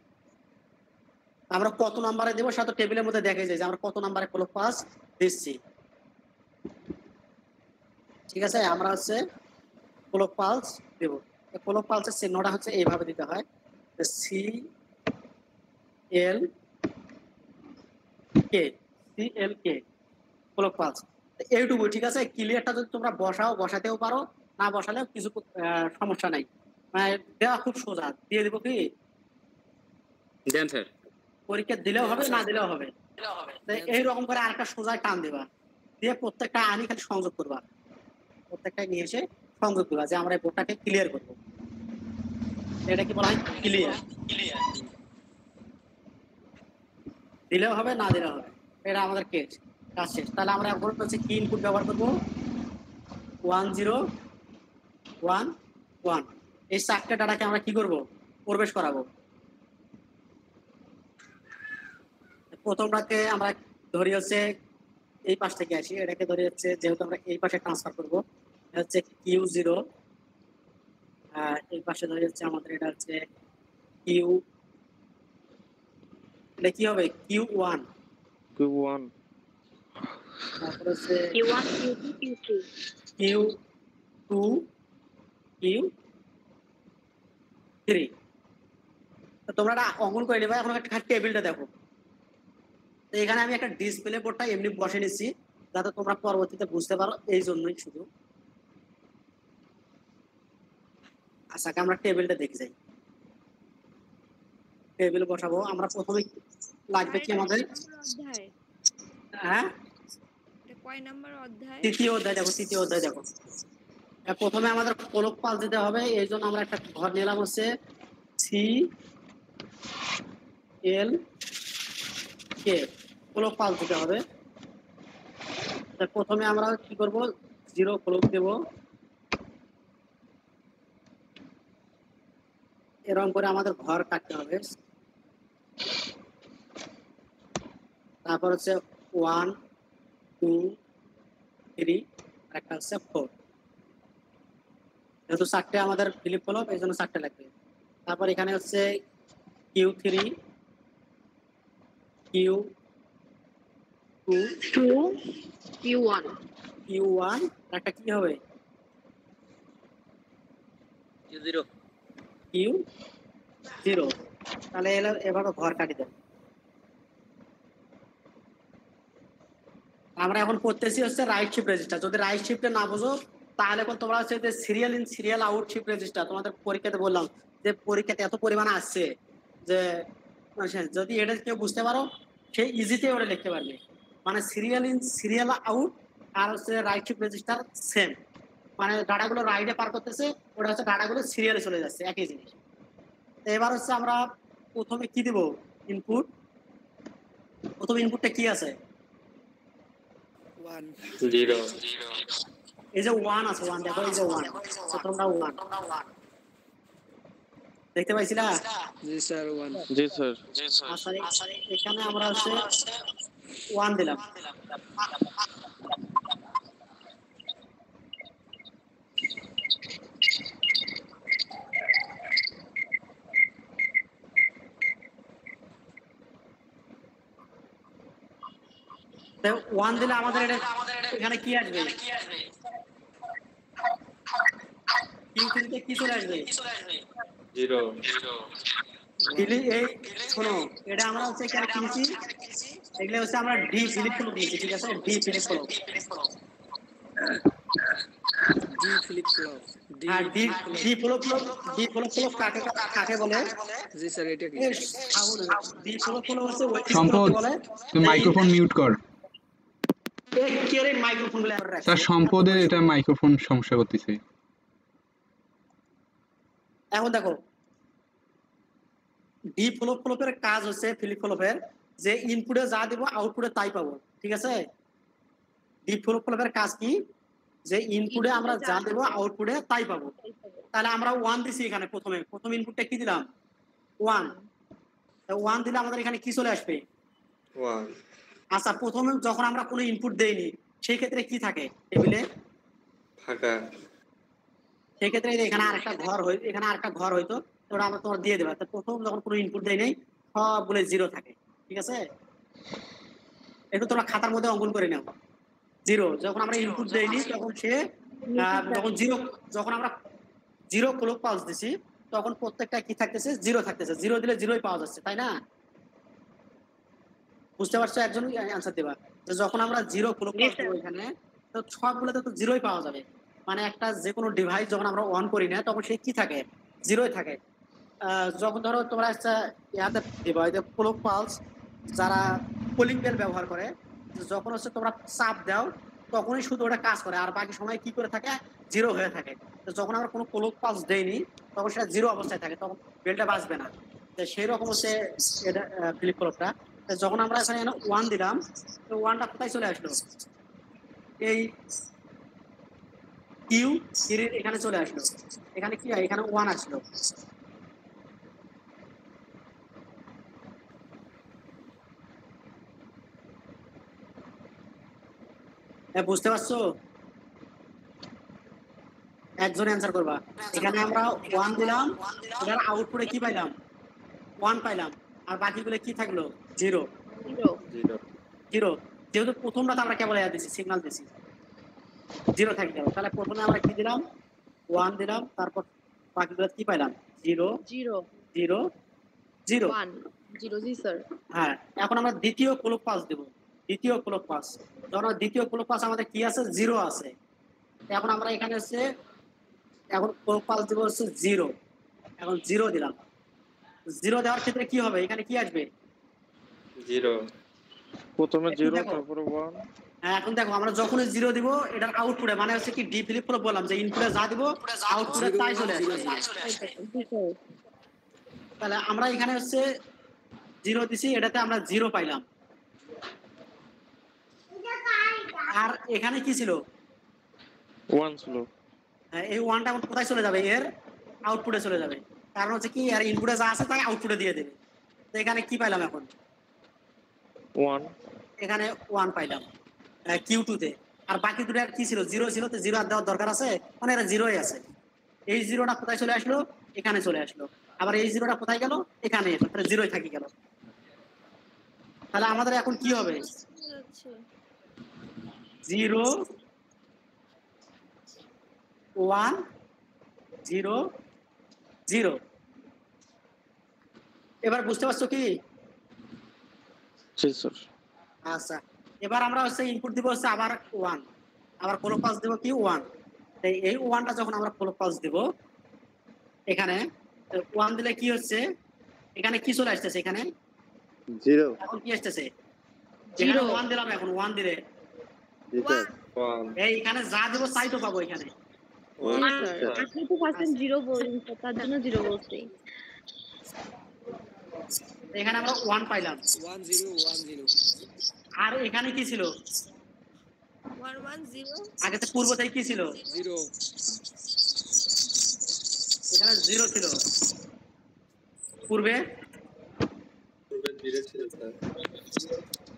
আমরা কত নাম্বারে দেবো সেটা তো টেবিলের মধ্যে দেখে যায় যে আমরা কত নাম্বারে কোলক পালস দিচ্ছি, ঠিক আছে? আমরা হচ্ছে কোলক পালস দেবো। কোলক পালসের চিহ্নটা হচ্ছে এইভাবে দিতে হয়, CLK কোলক পালস। এইটুকু, ঠিক আছে? ক্লিয়ারটা যদি তোমরা বসাতেও পারো, না বসালেও কিছু সমস্যা নাই, মানে দেওয়া খুব সোজা। দিয়ে দিব কি? দেন স্যার। পরীক্ষা দিলেও হবে, না দিলেও হবে। এইরকম করে আরেকটা সোজা টান দিবা, দিয়ে প্রত্যেকটা আনি খালি সংযোগ করবা, প্রত্যেকটা নিয়ে এসে সংযোগ করবা, যে আমরা এই বোর্ডটাকে ক্লিয়ার করবো। এটা কি বলা হয়? ক্লিয়ার। দিলেও হবে, না দিলেও হবে, এটা আমাদের কাজ শেষ। তাহলে আমরা এখন হচ্ছে কি ইনপুট ব্যবহার করবো? 1 0 1 1। এই 4টে ডাটাকে আমরা কি করব? প্রবেশ করাবো। প্রথমটাকে আমরা ধরি হচ্ছে এই পাশ থেকে আসি, এটাকে ধরি হচ্ছে, যেহেতু আমরা এই পাশে ট্রান্সফার করবো, এটা হচ্ছে Q0। এই পাশে ধরি হচ্ছে আমাদের এটা হচ্ছে Q এটা কি হবে Q1 Q1 তারপর হচ্ছে Q1 Q2 Q3 Q2 Q3 তো তোমরা এটা অঙ্কন করে নেবে এখন একটা টেবিলটা দেখো তো এখানে আমি একটা ডিসপ্লে বোর্ডটা এমনি বসে নিচ্ছি যাতে তোমরা পরবর্তীতে বুঝতে পারো এই জন্যই শুধু আচ্ছা আমরা টেবিলটা দেখে যাই টেবিল বসাবো আমরা প্রথমে লাগবে কি আমাদের অধ্যায় হ্যাঁ এটা কয় নাম্বার অধ্যায় তৃতীয় অধ্যায় দেখো প্রথমে আমাদের কোলক পাল দিতে হবে এই জন্য আমরা একটা ঘর নিলাম হচ্ছে CL কোলক পাল দিতে হবে প্রথমে আমরা কি করব 0 কোলক দেব এরকম করে আমাদের ঘর কাটতে হবে তারপর হচ্ছে 1 2 3 আর একটা হচ্ছে 4 যেহেতু 4টে আমাদের ফিলিপ ফ্লপ এই জন্য 4টে লাগবে তারপর এখানে হচ্ছে Q3 Q2 Q1 একটা কি হবে Q0 তাহলে এভাবে ঘর কাটি দেব আমরা এখন করতেছি হচ্ছে রাইট শিফট রেজিস্টার যদি রাইট শিফটে না বুঝো তাহলে তোমরা হচ্ছে যে serial in serial out shift register তোমাদের পরীক্ষাতে বললাম যে পরীক্ষাতে এত পরিমাণে আসছে যে যদি এটা কেউ বুঝতে পারো সে ইজিতে ওটা লিখতে পারবে মানে সিরিয়াল ইন সিরিয়াল আউট আর হচ্ছে রাইট শিফট রেজিস্টার সেম মানে ডাটাগুলো রাইটে পার করতেছে ওটা হচ্ছে ডাটাগুলো সিরিয়ালে চলে যাচ্ছে একই জিনিস এবার হচ্ছে আমরা প্রথমে কি দিব ইনপুট প্রথম ইনপুটটা কি আছে 1 0 এই যে 1 আছে 1 দেখো এই যে 1 প্রথমটা 1 দেখতে পাইছিলা জি স্যার 1 জি স্যার আচ্ছা এখানে আমরা হচ্ছে 1 দিলাম তো 1 দিলে আমাদের এখানে কি আসবে Q3 তে কি চলে আসবে 0 দিলি এই শোনো এটা আমরা হচ্ছে এখানে কি নিছি এগুলো হচ্ছে আমরা ডি ফিলিপ ফ্লপ নিছি ঠিক আছে D flip flop D flip flop আর ডি ফ্লপ কাকে বলে জি স্যার এটা কি ডি ফ্লপ হচ্ছে ওই সম্পদ বলে তুই মাইক্রোফোন মিউট কর একেবারে মাইক্রোফোন গুলো স্যার সম্পদের এটা মাইক্রোফোন সমস্যা করতেছে এখন দেখো ডি ফ্লপের কাজ হচ্ছে ফিলিপ ফ্লপের যে ইনপুটে যা দেব আউটপুটে তাই পাবো ঠিক আছে ডি ফ্লপের কাজ কি যে ইনপুটে আমরা যা দেব আউটপুটে তাই পাবো তাহলে আমরা 1 দিছি এখানে প্রথম ইনপুটটা কি দিলাম 1 দিলে আমাদের এখানে কি চলে আসবে 1 আচ্ছা প্রথমে যখন আমরা কোনো ইনপুট দেইনি সেই ক্ষেত্রে কি থাকে টেবিলে ফাঁকা সেই ক্ষেত্রে এখানে আরেকটা ঘর হইতো ওটা আমরা তোমার দিয়ে দেবা তো প্রথম যখন কোনো ইনপুট দেই নাই সবগুলো 0 থাকে ঠিক আছে একটু তোমরা খাতার মধ্যে অঙ্কন করে নাও 0 যখন আমরা ইনপুট দেইনি তখন সে যখন আমরা 0 ক্লোক পালস দিছি তখন প্রত্যেকটা কি থাকতেছে 0 থাকতেছে 0 দিলে 0ই পাওয়া যাচ্ছে তাই না বুঝতে পারছো একজনই অ্যানসার দেবা যে যখন আমরা 0 ক্লোক পালস দেব এখানে তো সবগুলোতে তো 0ই পাওয়া যাবে মানে একটা যে কোনো ডিভাইস যখন আমরা অন করি না তখন সে কি থাকে 0ই থাকে যখন ধরো তোমরা একটা ইয়াতে ডিভাইস ক্লোক পালস যারা পোলিং বেল ব্যবহার করে যখন হচ্ছে তোমরা চাপ দাও তখনই শুধু ওটা কাজ করে আর বাকি সময় কি করে থাকে 0 হয়ে থাকে তো যখন আমরা কোনো ক্লোক পালস দেইনি তখন সেটা 0 অবস্থায় থাকে তখন বেলটা বাজবে না তো সেই রকম হচ্ছে এটা ফিলিপ ক্লকটা যখন আমরা এখানে 1 দিলাম তো 1টা কোথায় চলে আসলো এই Q3 এখানে চলে আসলো এখানে কি এখানে 1 আসলো বুঝতে পারছো একজন অ্যানসার করবা এখানে আমরা 1 দিলাম এখানে আউটপুটে কি পাইলাম 1 পাইলাম আর বাকিগুলো কি থাকলো? জিরো। জিরো জিরো, যেহেতু প্রথমটা আমরা কেবল দিছি, সিগন্যাল দিছি, জিরো থাকি গেল। তাহলে প্রথমে আমরা কি দিলাম? 1 দিলাম, তারপর বাকিগুলো কি পাইলাম? Zero zero zero zero. 1 zero. জি স্যার। হ্যাঁ, এখন আমরা দ্বিতীয় ক্লোক পাস দেব। দ্বিতীয় ক্লোক পাস, যখন দ্বিতীয় ক্লোক পাস আমাদের কি আছে? জিরো আছে। এখন আমরা এখানে হচ্ছে এখন ক্লোক পাস দেবো হচ্ছে জিরো। এখন জিরো দিলাম। জিরো দেওয়ার ক্ষেত্রে কি হবে? এখানে কি আসবে? জিরো। প্রথমে এখন 0 দেখো। তারপরে 1 হ্যাঁ, এখন দেখো আমরা যখনই জিরো দিব এটার আউটপুটে মানে হচ্ছে কি ডি ফ্লিপ ফ্লপ বললাম যে ইনপুটে যা দিব আউটপুটে তাই চলে আসবে। জি স্যার। তাহলে আমরা এখানে হচ্ছে জিরো দিছি, এটাতে আমরা জিরো পাইলাম। আর এখানে কি ছিল? 1 ছিল। হ্যাঁ, এই ওয়ানটা এখন কোথায় চলে যাবে? এর আউটপুটে চলে যাবে। কারণ হচ্ছে কি এর ইনপুটে যা আছে তাই আউটপুটে দিয়ে দেবে। তো এখানে কি পাইলাম? এখন 1 এখানে 1 পাইলাম Q2 তে। আর বাকি দুটো কি ছিল? জিরো ছিল। তো জিরো আর দেওয়ার দরকার আছে? মানে এরা জিরোই আছে। এই জিরোটা কোথায় চলে আসলো? এখানে চলে আসলো। আবার এই জিরোটা কোথায় গেল? এখানে এলো। তাহলে জিরোই থাকি গেল। তাহলে আমাদের এখন কি হবে? 0 1 0 0। এবার বুঝতে পারছো কি? জি স্যার। আচ্ছা, এবার আমরা হচ্ছে ইনপুট দিব হচ্ছে আবার 1, আবার ক্লোক পাস দেব কি 1। এই 1টা যখন আমরা ক্লোক পাস দেব এখানে 1 দিলে কি হচ্ছে? এখানে কি চলে আসতেছে? এখানে জিরো। এখন কি আসতেছে? জিরো 1 দিলাম, এখন 1 দিলে জি স্যার। 1 এই এখানে যা দেব তাই তো পাবো এখানে। না স্যার, আপনি তো ফার্স্ট জিরো বললেন তো, তার জন্য জিরো বলছি। এখানে আমরা 1 পাইলাম। 1 0 1 0 আর এখানে কি ছিল? 1 1 0 আগে তো পূর্বতেই কি ছিল? 0 এখানে জিরো ছিল। পূর্বে জিরো ছিল স্যার।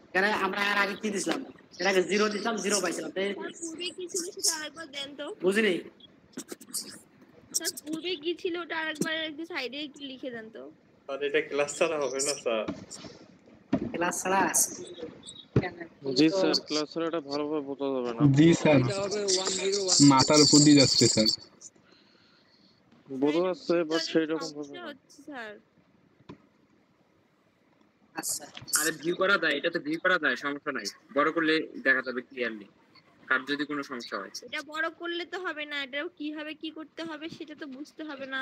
এখানে আমরা আর আগে কি দিছিলাম? এর আগে জিরো দিছিলাম, জিরো পাইছিলাম। তাই স্যার পূর্বে কি ছিল সেটা আরেকবার দেন তো। বুঝিনি? স্যার পূর্বে কি ছিল ওটা আরেকবার একটু সাইডে একটু লিখে দেন তো। আর এটা ক্লাস ছাড়া হবে না স্যার। ক্লাস ছাড়া জি স্যার, ক্লাসের এটা ভালোভাবে বোঝা যাবে না। জি স্যার, এটা হবে 1 0 1 মাথার উপর দিয়ে যাচ্ছে স্যার। বোঝা যাচ্ছে বাট সেই রকম ভাবে সমস্যা না। হচ্ছে স্যার। আচ্ছা, আরে ভিউ করা যায়, এটা তো ভিউ করা যায়, সমস্যা নাই। বড় করলে দেখা যাবে ক্লিয়ারলি কার যদি কোনো সমস্যা হয়। এটা বড় করলে তো হবে না, এটা কিভাবে কি করতে হবে সেটা তো বুঝতে হবে না।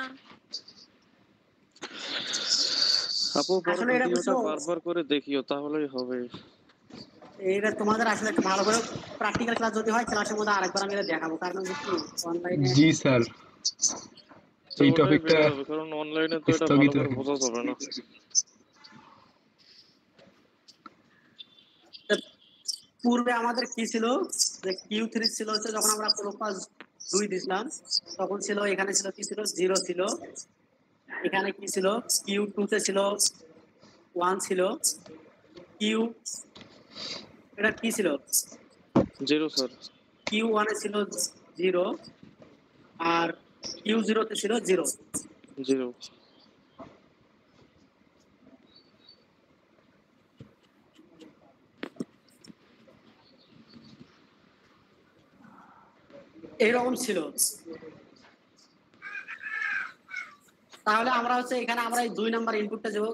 আপু বড় আসলে এটা ভিডিওটা বুঝছো? বারবার করে দেখিও তাহলেই হবে। এইটা তোমাদের আসলে একটা ভালো করে প্র্যাকটিক্যাল ক্লাস যদি হয় ক্লাসের মধ্যে আরেকবার আমি এটা দেখাবো। কারণ হচ্ছে কি অনলাইনে জি স্যার, তো এই ওটাই টপিকটা বেটার হবে কারণ অনলাইনে তো এটা ভালো স্থগিত করে রাখুন। বোঝা যাবে না। পূর্বে আমাদের কি ছিল? যে Q3 ছিল হচ্ছে যখন আমরা প্রোপাস 2 দিছিলাম তখন ছিল এখানে ছিল কি ছিল? 0 ছিল। এখানে কি ছিল? Q2 তে ছিল 1 ছিল। Q এটা কি ছিল? 0 স্যার। Q1 এ ছিল 0 আর Q0 তে ছিল 0। 0 এইরকম ছিল। তাহলে আমরা হচ্ছে এখানে আমরা এই 2 নাম্বার ইনপুটটা দেব।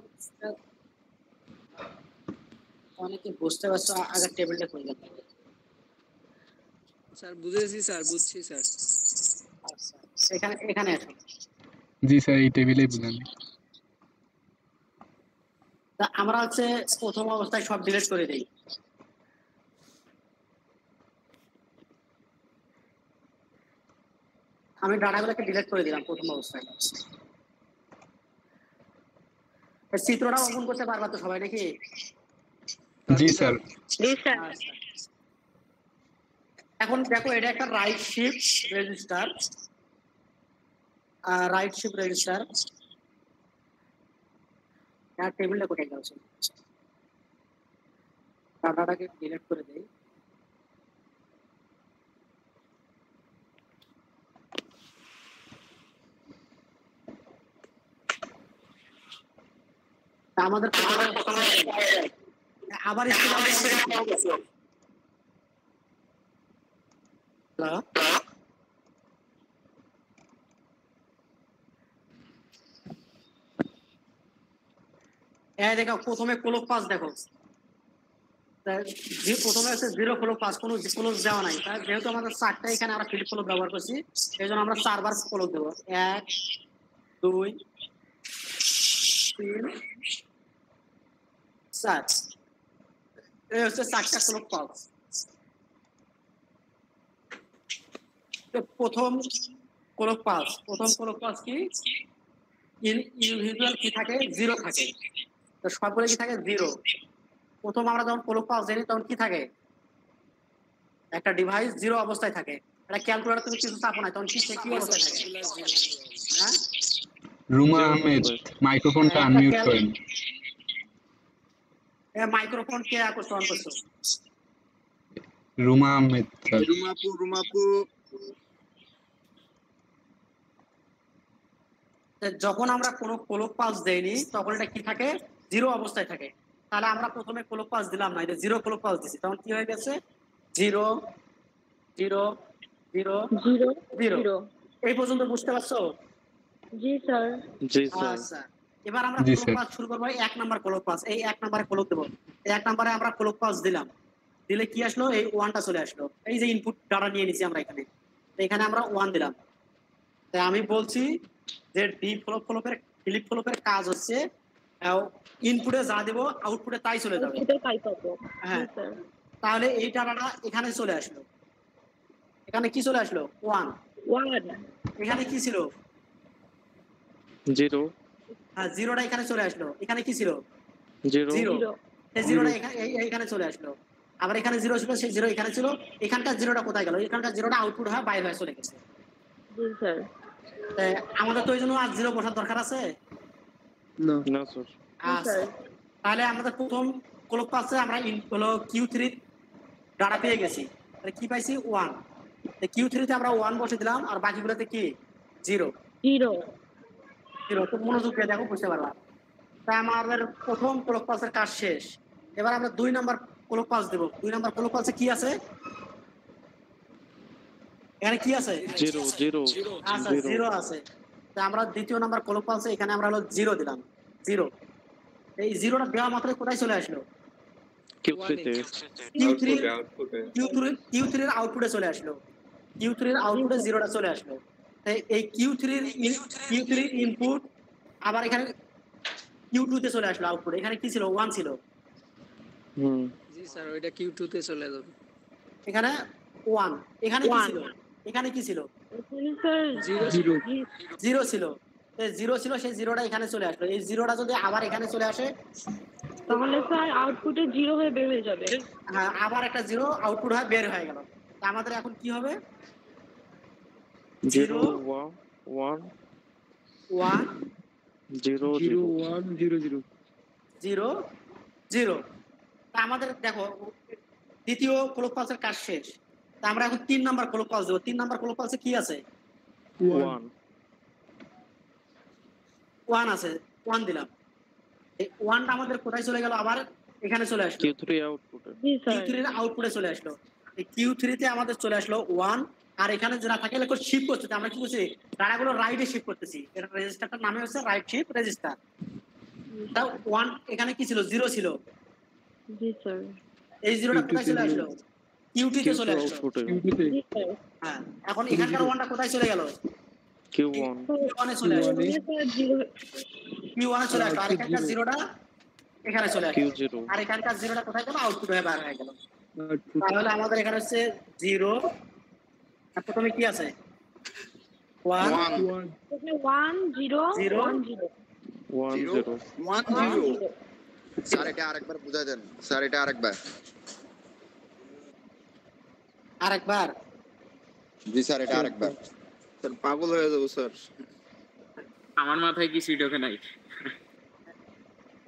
অনেকে বুঝতে পারছো? আগে টেবিলটা করে দেন। স্যার বুঝেছি স্যার, বুঝছি স্যার। আচ্ছা, এখানে এখানে আসো। জি স্যার, এই টেবিলেই বুঝান। তা আমরা হচ্ছে প্রথম অবস্থায় সব ডিলিট করে দেই। আমি ডাটাগুলোকে ডিলিট করে দিলাম প্রথম অবস্থায়। এই চিত্রটা ওপেন করতে পারবা তো সবাই নাকি? জি স্যার। জি স্যার। আচ্ছা। এখন দেখো এটা একটা right shift register. Right shift register. আর টেবিলটা কোথায় গেছে? ডাটাটাকে ডিলিট করে দেই। আমাদের আবার দেখো প্রথমে ক্লোক পাস দেখো, প্রথমে হচ্ছে 0 ক্লোক পাস, কোনো ক্লোক দেওয়া নাই। যেহেতু আমাদের 4টা এখানে আমরা ফিলিপ ক্লোক ব্যবহার করছি, এই জন্য আমরা 4 বার ক্লোক দেবো। 1 2 3 4, এই হচ্ছে 4টা ক্লোক পাস। প্রথম ক্লোক পাস কি ইউজুয়াল কি থাকে? 0 থাকে। তো সবগুলো কি থাকে? 0। প্রথম আমরা যখন ক্লোক পাস দেই তখন কি থাকে? একটা ডিভাইস 0 অবস্থায় থাকে। এটা ক্যালকুলেটর তুমি কিছু চাপো না, তখন কি অবস্থায় থাকে? হ্যাঁ, রুমা আহমেদ মাইক্রোফোনটা আনমিউট করেন। মাইক্রোফোন কে অন করছো? রুমা আহমেদ। রুমাপু যখন আমরা কোনো ক্লোক পালস দেইনি তখন এটা কি থাকে? 0 অবস্থায় থাকে। তাহলে আমরা প্রথমে ক্লোক পালস দিলাম না, এটা 0 ক্লোক পালস দিছি, তখন কি হয়ে গেছে? 0 0 0 0 0। এই পর্যন্ত বুঝতে পারছো? জি স্যার। আচ্ছা, এবার আমরা ক্লোক পালস শুরু করব। 1 নাম্বার ক্লোক পালস, এই 1 নম্বরে ক্লোক দেব। এই 1 নম্বরে আমরা ক্লোক পালস দিলাম, দিলে কি আসলো? এই 1টা চলে আসলো। এই যে ইনপুট ডাটা নিয়ে নিছি আমরা এখানে, এখানে আমরা 1 দিলাম। তাই আমি বলছি যে ফিলিপ ফ্লপের কাজ হচ্ছে ইনপুটে যা দেব আউটপুটে তাই চলে যাবে। হ্যাঁ, তাহলে এই ডাটাটা এখানে চলে আসলো। এখানে কি চলে আসলো? 1। এখানে কি ছিল? 0। হ্যাঁ, 0টা এখানে চলে আসলো। এখানে কি ছিল? 0। এই 0টা এখানে চলে আসলো। আবার এখানে 0 ছিল, সেই 0 এখানে ছিল। এখানকার 0টা কোথায় গেল? এখানকার 0টা আউটপুট হয়ে বাইরে হয়ে চলে গেছে। জি স্যার। আমাদের তো এই জন্য আর 0 বসার দরকার আছে না স্যার। আচ্ছা, তাহলে আমাদের প্রথম ক্লোক পাসে আমরা হলো Q3 ডাটা পেয়ে গেছি। তাহলে কি পাইছি? 1। Q3 তে আমরা 1 বসে দিলাম, আর বাকিগুলোতে কি? 0 0। তো মনোযোগ দিয়ে দেখো, বুঝতে পারবা। তাই আমাদের প্রথম ক্লোক পাসের কাজ শেষ। এবার আমরা 2 নাম্বার ক্লোক পাস দেব। 2 নাম্বার ক্লোক পাসে কি আছে? এখানে কি আছে? 0। আচ্ছা, 0 আছে। তো আমরা দ্বিতীয় নাম্বার ক্লোক পাসে এখানে আমরা হলো 0 দিলাম। 0, এই 0টা দেওয়া মাত্র কোথায় চলে আসলো? Q3 তে। Q3 এর আউটপুটে চলে আসলো। Q3 এর আউটপুটে 0টা চলে আসলো। এই Q3 এর ইনপুট আবার এখানে Q2 তে চলে আসলো আউটপুট। এখানে কি ছিল? 1 ছিল। জি স্যার, ওইটা Q2 তে চলে যাবে। এখানে 1। এখানে কি ছিল? এখানে কি ছিল? স্যার 0 ছিল। 0 ছিল, সেই 0টা এখানে চলে আসলো। এই 0টা যদি আবার এখানে চলে আসে তাহলে স্যার আউটপুটে 0 হয়ে বের হয়ে যাবে। হ্যাঁ, আবার একটা 0 আউটপুট হয়ে বের হয়ে গেল। আমাদের এখন কি হবে? 0 1 1 0 1 0 0 0 0। আমাদের দেখো দ্বিতীয় ক্লোক পালসের কাজ শেষ। তা আমরা এখন 3 নাম্বার ক্লোক পালস দেব। 3 নাম্বার ক্লোক পালসে কি আছে? 1 আছে। 1 দিলাম। এই 1টা আমাদের কোথায় চলে গেল? আবার এখানে চলে আসলো। Q3 আউটপুটে। Q3 এর আউটপুটে চলে আসলো। এই Q3 তে আমাদের চলে আসলো 1, আর এখানে যারা থাকে লেখো শিফট করতে। আমরা কি করছি? ডাটাগুলো রাইটে শিফট করতেছি। এটা রেজিস্টারটার নামে হচ্ছে রাইট শিফট রেজিস্টার। তা 1 এখানে কি ছিল? 0 ছিল। জি স্যার। এই 0টা কোথায় চলে আসলো? Q2 তে চলে আসলো। জি স্যার। হ্যাঁ, এখন এখানকার 1টা কোথায় চলে গেল? Q1 Q1 এ চলে আসলো। Q1 এ চলে আসলো। আর এখানকার 0টা এখানে চলে আসলো। Q0 আর এখানকার 0টা কোথায় গেল? আউটপুট হয়ে বের হয়ে গেল। তাহলে আমাদের এখানে হচ্ছে 0। আর প্রথমে কি আছে? 1 স্যার এটা আরেকবার বুঝাই দেন। স্যার এটা আরেকবার। জি স্যার, এটা আরেকবার। স্যার পাগল হয়ে যাবো স্যার। আমার মাথায় কি সিট ওকে নাই।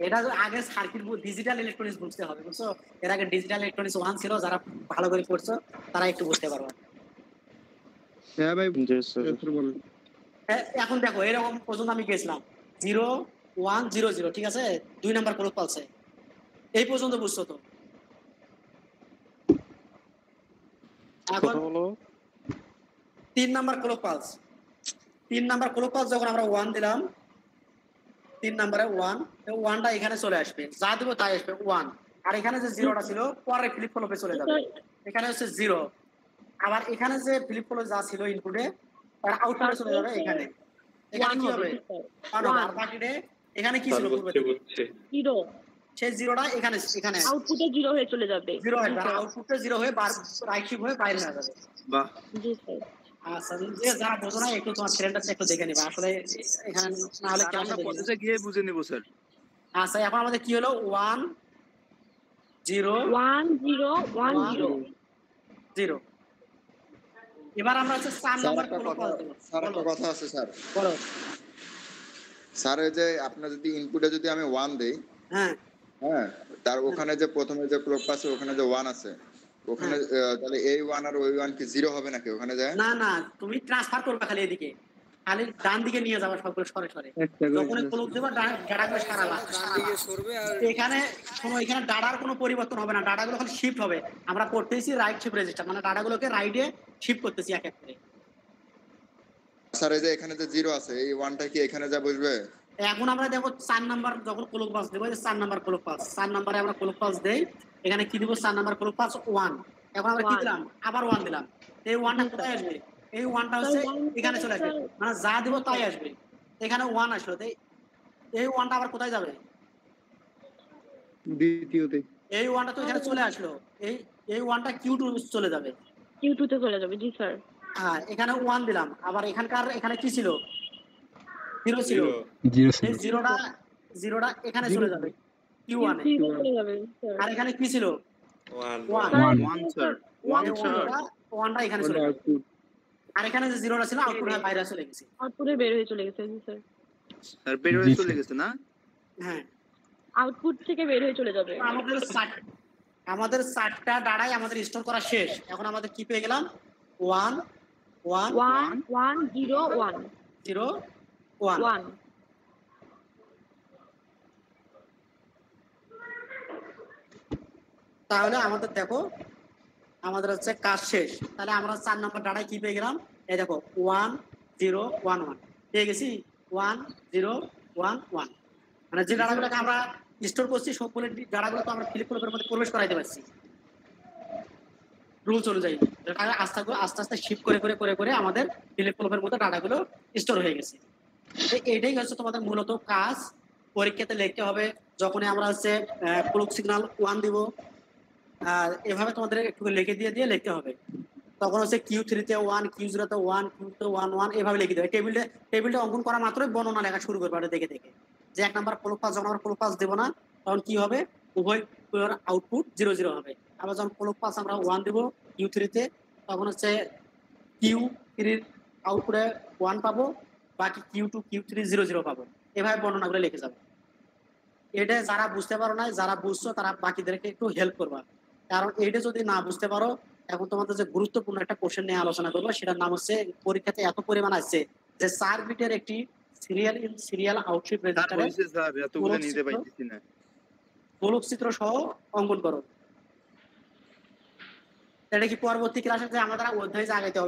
এটা আগে সার্কিট ডিজিটাল ইলেকট্রনিক্স বুঝতে হবে, বুঝছো? এর আগে ডিজিটাল ইলেকট্রনিক্স 1 ছিল, যারা ভালো করে পড়ছো তারা একটু বুঝতে পারবে। হ্যাঁ ভাই, জি স্যার। এখন দেখো এরকম পর্যন্ত আমি গেছিলাম 0 100, ঠিক আছে? 2 নাম্বার ক্লক পালসে। এই পর্যন্ত বুঝছো তো? এখন 3 number clock pulse. 3 number clock pulse যখন আমরা 1 দিলাম, 3 নাম্বারে 1, এই 1টা এখানে চলে আসবে, যা দিব তাই আসবে 1। আর এখানে যে 0টা ছিল পরে ফ্লিপ ফ্লপে চলে যাবে, এখানে হচ্ছে 0। আবার এখানে যে ফ্লিপ ফ্লপ যা ছিল ইনপুটে আর আউটপুটে চলে যাবে এখানে। এখানে কি হবে? আর বাকিতে এখানে কি ছিল? পূর্বে 0, সেই 0টা এখানে এখানে আউটপুটে 0 হয়ে চলে যাবে। 0 হয়, আর আউটপুটে 0 হয়ে রাইট শিফট হয়ে বাইরে হয়ে যাবে। বাহ, জি স্যার। আচ্ছা, যে যারা বোঝো না একটু তোমার ফ্রেন্ডটা একটু দেখে নিবা, আসলে এখানে না হলে আমরা পথে গিয়ে বুঝে নিব স্যার। আচ্ছা, এখন আমাদের কি হলো? 1 0 1 0 1 0 0। এবার আমরা হচ্ছে 4 নাম্বার ক্লক পালস দেব। স্যার একটা কথা আছে স্যার। বলো। স্যার এই যে আপনার যদি ইনপুটে যদি আমি 1 দেই, হ্যাঁ হ্যাঁ, তার ওখানে যে প্রথমে যে ক্লক পাসে ওখানে যে 1 আছে, ওখানে তাহলে এই 1 আর ওই 1 কি 0 হবে নাকি ওখানে যায়? না না, তুমি ট্রান্সফার করবে খালি এদিকে, খালি ডান দিকে নিয়ে যাবে সবগুলো সরে সরে। যখন ক্লক দেবা ডাটাগুলো সারাবা, ডান দিকে সরবে আর এখানে এখানে ডাটার কোনো পরিবর্তন হবে না, ডাটাগুলো খালি শিফট হবে। আমরা করতেছি রাইট শিফট রেজিস্টার, মানে ডাটাগুলোকে রাইটে শিফট করতেছি এক এক করে। স্যার এই যে এখানে যে 0 আছে, এই 1টা কি এখানে যা বসবে? এখন আমরা দেখো 4 নাম্বার যখন ক্লক পালস দেব, এই 4 নাম্বার ক্লক পালস, 4 নাম্বারে আমরা ক্লক পালস দেই, এখানে কি দিব? 4 নাম্বার ক্লক পালস 1। এখন আমরা কি দিলাম? আবার 1 দিলাম। এই 1টা কোথায় আসবে? এই 1টা হচ্ছে এখানে চলে আসবে, মানে যা দিব তাই আসবে। এখানে 1 আসলো, এই 1টা আবার কোথায় যাবে? দ্বিতীয়তে এই 1টা তো এখানে চলে আসলো, এই 1টা Q2 চলে যাবে। Q2 তে চলে যাবে। জি স্যার। হ্যাঁ, এখানে 1 দিলাম, আবার এখানে কি ছিল? 0 ছিল। 0 এই 0টা এখানে চলে যাবে Q1 এ। চলে যাবে স্যার। আর এখানে কি ছিল? 1 1 স্যার, 1 স্যার। 1টা এখানে চলে যাবে। আর এখানে যে 0টা ছিল আউটপুট হয়ে বাইরে চলে গেছে। আউটপুটে বের হয়ে চলে গেছে। জি স্যার। স্যার বের হয়ে চলে গেছে না? হ্যাঁ, আউটপুট থেকে বের হয়ে চলে যাবে। আমাদের 4টা ডাটাই আমাদের স্টোর করা শেষ। এখন আমাদের কি পেয়ে গেলাম? 1 1 1 1 0 1 0 1। 1 তাহলে আমাদের দেখো, আমাদের হচ্ছে কাজ শেষ। তাহলে আমরা 4 নাম্বার ডাটায় কি পেয়ে গেলাম? এই দেখো 1 0 1 1 পেয়ে গেছি। 1 0 1 1, মানে যে ডাটাগুলোকে আমরা স্টোর করছি সবগুলো ডাটাগুলো তো আমরা ফ্লিপ ফ্লপের মধ্যে প্রবেশ করাইতে পারছি রুলস অনুযায়ী। যেটা আস্তে আস্তে শিফট করে করে করে করে আমাদের ফ্লিপ ফ্লপের মধ্যে ডাটাগুলো স্টোর হয়ে গেছে। এইটাই হচ্ছে তোমাদের মূলত কাজ। পরীক্ষাতে লিখতে হবে যখনই আমরা হচ্ছে ক্লক সিগন্যাল 1 দিব, আর এভাবে তোমাদের একটু লিখে দিয়ে লিখতে হবে। তখন হচ্ছে Q3 তে 1, Q0 তে 1, Q2 তে 1 1 এভাবে লিখে দেবে। টেবিলটা অঙ্কন করা মাত্রই বর্ণনা লেখা শুরু করবে এটা দেখে দেখে, যে 1 নাম্বার ক্লক পাস যখন আমরা ক্লক পাস দেব না তখন কি হবে? উভয় আউটপুট 0 0 হবে। আবার যখন ক্লক পাস আমরা 1 দেব Q3 তে, তখন হচ্ছে Q3 এর আউটপুটে 1 পাবো, বাকি Q2 Q3 0 0 পাবো। এভাবে বর্ণনাগুলো লিখে যাবে। এটা যারা বুঝতে পারো না, যারা বুঝছো তারা বাকিদেরকে একটু হেল্প করবা, কারণ এইটা যদি না বুঝতে পারো, এখন তোমাদের যে গুরুত্বপূর্ণ একটা কোশ্চেন নিয়ে আলোচনা করবো, সেটার নাম হচ্ছে পরীক্ষাতে এত পরিমাণ আসছে যে 4 বিটের একটি সিরিয়াল আউটপুট রেজিস্টারে স্যার এতগুলো নিতে পারতেছি না, গোলক চিত্র সহ অঙ্কন করো। এটা কি পরবর্তী ক্লাসে যে আমাদের অধ্যায় আগাইতে হবে?